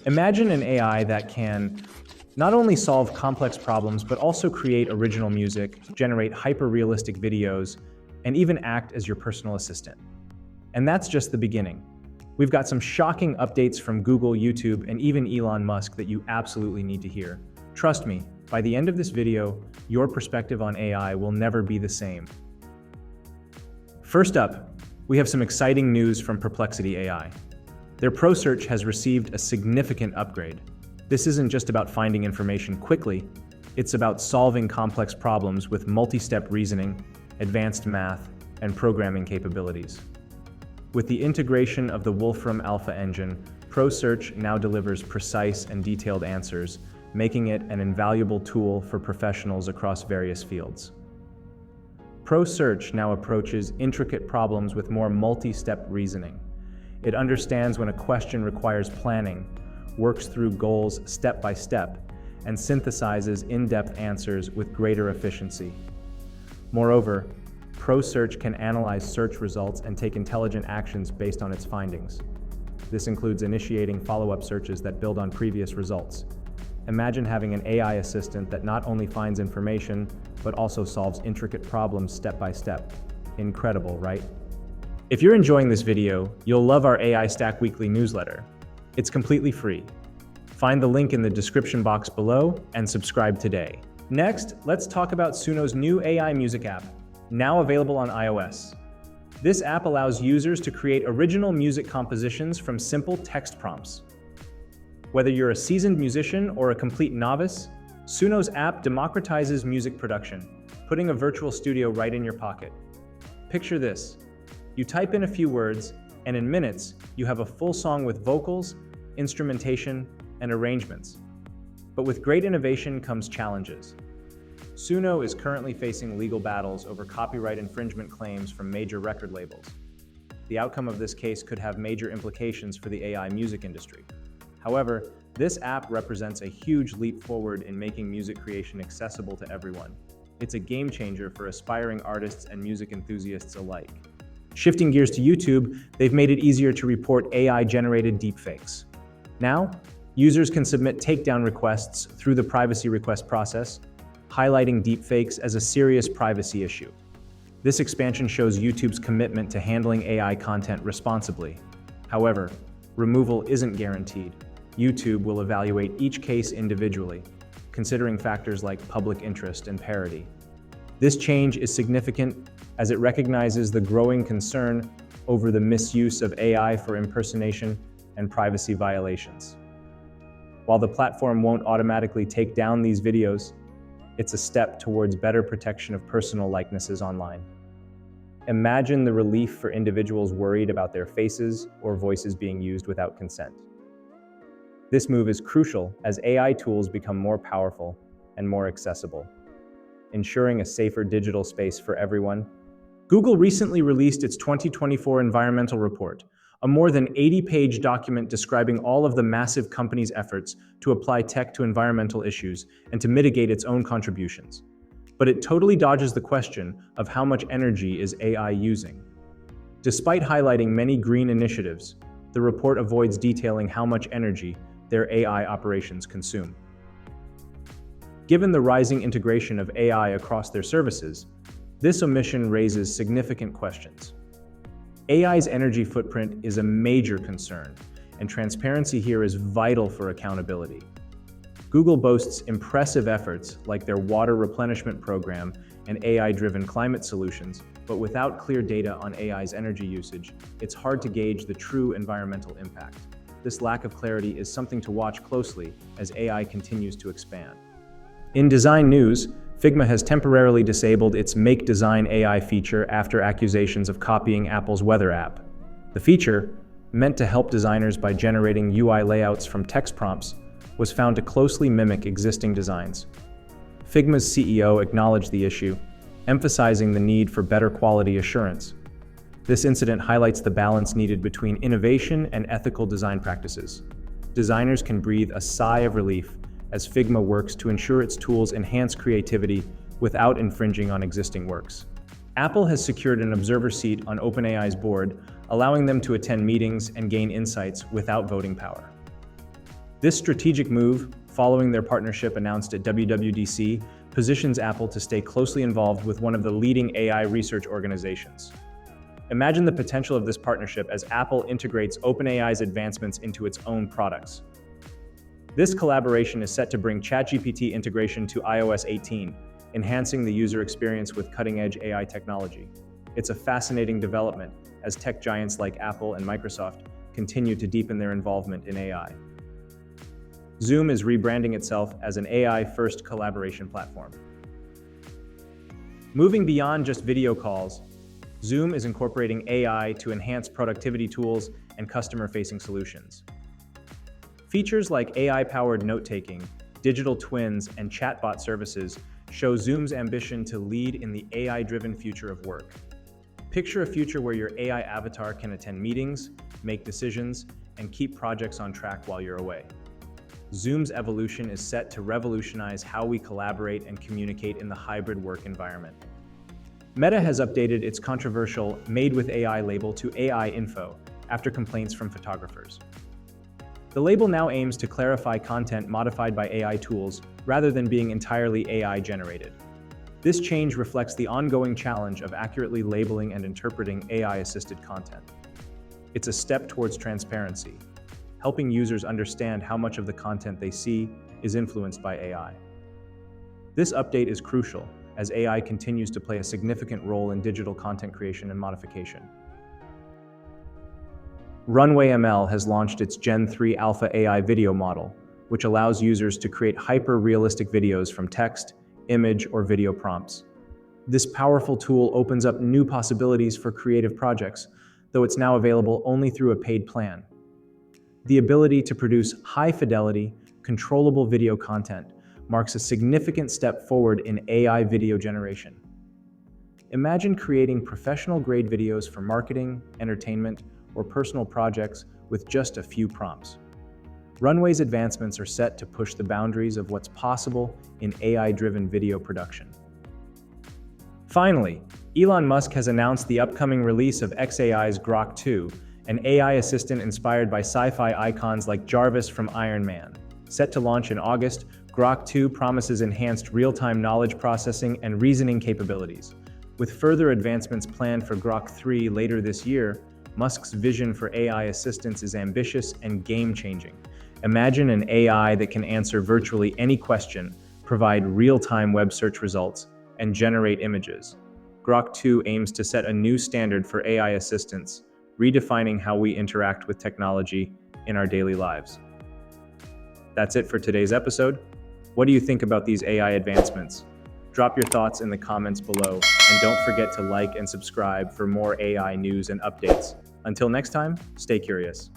Imagine an AI that can not only solve complex problems, but also create original music, generate hyper-realistic videos, and even act as your personal assistant. And that's just the beginning. We've got some shocking updates from Google, YouTube, and even Elon Musk that you absolutely need to hear. Trust me, by the end of this video, your perspective on AI will never be the same. First up, we have some exciting news from Perplexity AI. Their Pro Search has received a significant upgrade. This isn't just about finding information quickly, it's about solving complex problems with multi-step reasoning, advanced math, and programming capabilities. With the integration of the Wolfram Alpha engine, Pro Search now delivers precise and detailed answers, making it an invaluable tool for professionals across various fields. Pro Search now approaches intricate problems with more multi-step reasoning. It understands when a question requires planning, works through goals step by step, and synthesizes in-depth answers with greater efficiency. Moreover, Pro Search can analyze search results and take intelligent actions based on its findings. This includes initiating follow-up searches that build on previous results. Imagine having an AI assistant that not only finds information, but also solves intricate problems step by step. Incredible, right? If you're enjoying this video, you'll love our AI Stack Weekly newsletter. It's completely free. Find the link in the description box below and subscribe today. Next, let's talk about Suno's new AI music app, now available on iOS. This app allows users to create original music compositions from simple text prompts. Whether you're a seasoned musician or a complete novice, Suno's app democratizes music production, putting a virtual studio right in your pocket. Picture this. You type in a few words, and in minutes, you have a full song with vocals, instrumentation, and arrangements. But with great innovation comes challenges. Suno is currently facing legal battles over copyright infringement claims from major record labels. The outcome of this case could have major implications for the AI music industry. However, this app represents a huge leap forward in making music creation accessible to everyone. It's a game changer for aspiring artists and music enthusiasts alike. Shifting gears to YouTube, they've made it easier to report AI-generated deepfakes. Now, users can submit takedown requests through the privacy request process, highlighting deepfakes as a serious privacy issue. This expansion shows YouTube's commitment to handling AI content responsibly. However, removal isn't guaranteed. YouTube will evaluate each case individually, considering factors like public interest and parody. This change is significant as it recognizes the growing concern over the misuse of AI for impersonation and privacy violations. While the platform won't automatically take down these videos, it's a step towards better protection of personal likenesses online. Imagine the relief for individuals worried about their faces or voices being used without consent. This move is crucial as AI tools become more powerful and more accessible, ensuring a safer digital space for everyone. Google recently released its 2024 environmental report, a more than 80-page document describing all of the massive company's efforts to apply tech to environmental issues and to mitigate its own contributions. But it totally dodges the question of how much energy is AI using. Despite highlighting many green initiatives, the report avoids detailing how much energy their AI operations consume. Given the rising integration of AI across their services, this omission raises significant questions. AI's energy footprint is a major concern, and transparency here is vital for accountability. Google boasts impressive efforts like their water replenishment program and AI-driven climate solutions, but without clear data on AI's energy usage, it's hard to gauge the true environmental impact. This lack of clarity is something to watch closely as AI continues to expand. In design news, Figma has temporarily disabled its Make Design AI feature after accusations of copying Apple's weather app. The feature, meant to help designers by generating UI layouts from text prompts, was found to closely mimic existing designs. Figma's CEO acknowledged the issue, emphasizing the need for better quality assurance. This incident highlights the balance needed between innovation and ethical design practices. Designers can breathe a sigh of relief as Figma works to ensure its tools enhance creativity without infringing on existing works. Apple has secured an observer seat on OpenAI's board, allowing them to attend meetings and gain insights without voting power. This strategic move, following their partnership announced at WWDC, positions Apple to stay closely involved with one of the leading AI research organizations. Imagine the potential of this partnership as Apple integrates OpenAI's advancements into its own products. This collaboration is set to bring ChatGPT integration to iOS 18, enhancing the user experience with cutting-edge AI technology. It's a fascinating development as tech giants like Apple and Microsoft continue to deepen their involvement in AI. Zoom is rebranding itself as an AI-first collaboration platform. Moving beyond just video calls, Zoom is incorporating AI to enhance productivity tools and customer-facing solutions. Features like AI-powered note-taking, digital twins, and chatbot services show Zoom's ambition to lead in the AI-driven future of work. Picture a future where your AI avatar can attend meetings, make decisions, and keep projects on track while you're away. Zoom's evolution is set to revolutionize how we collaborate and communicate in the hybrid work environment. Meta has updated its controversial Made with AI label to AI Info after complaints from photographers. The label now aims to clarify content modified by AI tools rather than being entirely AI generated. This change reflects the ongoing challenge of accurately labeling and interpreting AI-assisted content. It's a step towards transparency, helping users understand how much of the content they see is influenced by AI. This update is crucial as AI continues to play a significant role in digital content creation and modification. Runway ML has launched its Gen 3 Alpha AI video model, which allows users to create hyper-realistic videos from text, image, or video prompts. This powerful tool opens up new possibilities for creative projects, though it's now available only through a paid plan. The ability to produce high-fidelity, controllable video content marks a significant step forward in AI video generation. Imagine creating professional-grade videos for marketing, entertainment, or personal projects with just a few prompts. Runway's advancements are set to push the boundaries of what's possible in AI-driven video production. Finally, Elon Musk has announced the upcoming release of xAI's Grok 2, an AI assistant inspired by sci-fi icons like Jarvis from Iron Man. Set to launch in August, Grok 2 promises enhanced real-time knowledge processing and reasoning capabilities. With further advancements planned for Grok 3 later this year, Musk's vision for AI assistants is ambitious and game-changing. Imagine an AI that can answer virtually any question, provide real-time web search results, and generate images. Grok 2 aims to set a new standard for AI assistants, redefining how we interact with technology in our daily lives. That's it for today's episode. What do you think about these AI advancements? Drop your thoughts in the comments below, and don't forget to like and subscribe for more AI news and updates. Until next time, stay curious.